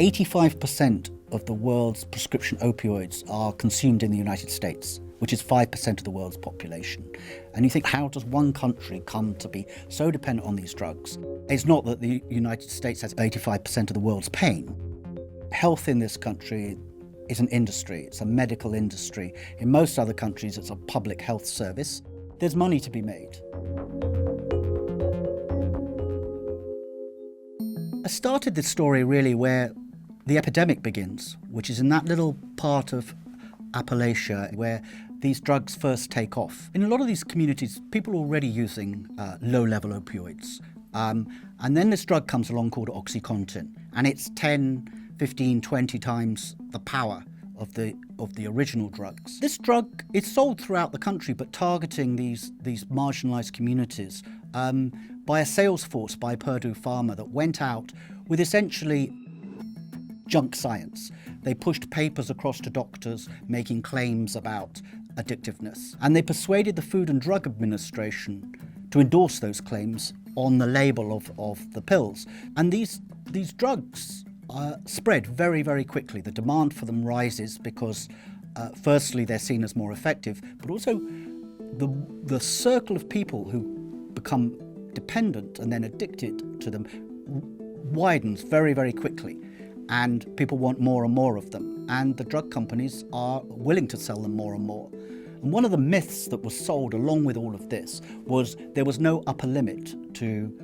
85% of the world's prescription opioids are consumed in the United States, which is 5% of the world's population. And you think, how does one country come to be so dependent on these drugs? It's not that the United States has 85% of the world's pain. Health in this country is an industry, it's a medical industry. In most other countries, it's a public health service. There's money to be made. I started this story really where the epidemic begins, which is in that little part of Appalachia where these drugs first take off. In a lot of these communities, people are already using low-level opioids. And then this drug comes along called OxyContin, and it's 10, 15, 20 times the power of the original drugs. This drug is sold throughout the country, but targeting these marginalised communities by a sales force by Purdue Pharma that went out with essentially junk science. They pushed papers across to doctors making claims about addictiveness, and they persuaded the Food and Drug Administration to endorse those claims on the label of the pills. And these drugs spread very, very quickly. The demand for them rises because firstly they're seen as more effective, but also the circle of people who become dependent and then addicted to them widens very, very quickly. And people want more and more of them. And the drug companies are willing to sell them more and more. And one of the myths that was sold along with all of this was there was no upper limit to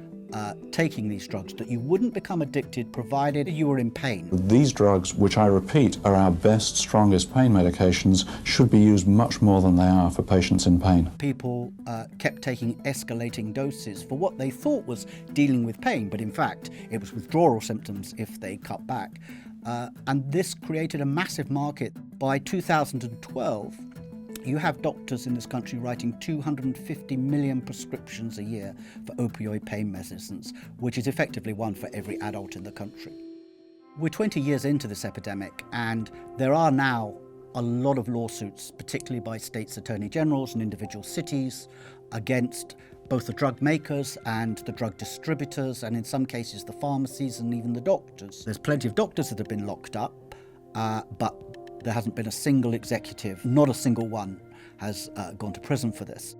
taking these drugs, that you wouldn't become addicted provided you were in pain. These drugs, which I repeat are our best, strongest pain medications, should be used much more than they are for patients in pain. People kept taking escalating doses for what they thought was dealing with pain, but in fact it was withdrawal symptoms if they cut back. And this created a massive market. By 2012, you have doctors in this country writing 250 million prescriptions a year for opioid pain medicines, which is effectively one for every adult in the country. We're 20 years into this epidemic, and there are now a lot of lawsuits, particularly by states' attorney generals and individual cities, against both the drug makers and the drug distributors, and in some cases the pharmacies and even the doctors. There's plenty of doctors that have been locked up, but there hasn't been a single executive, not a single one, has gone to prison for this.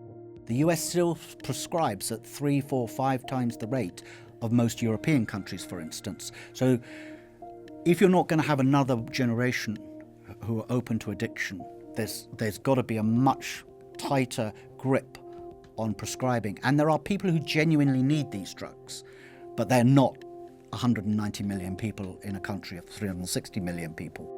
The US still prescribes at 3, 4, 5 times the rate of most European countries, for instance. So if you're not going to have another generation who are open to addiction, there's got to be a much tighter grip on prescribing. And there are people who genuinely need these drugs, but they're not 190 million people in a country of 360 million people.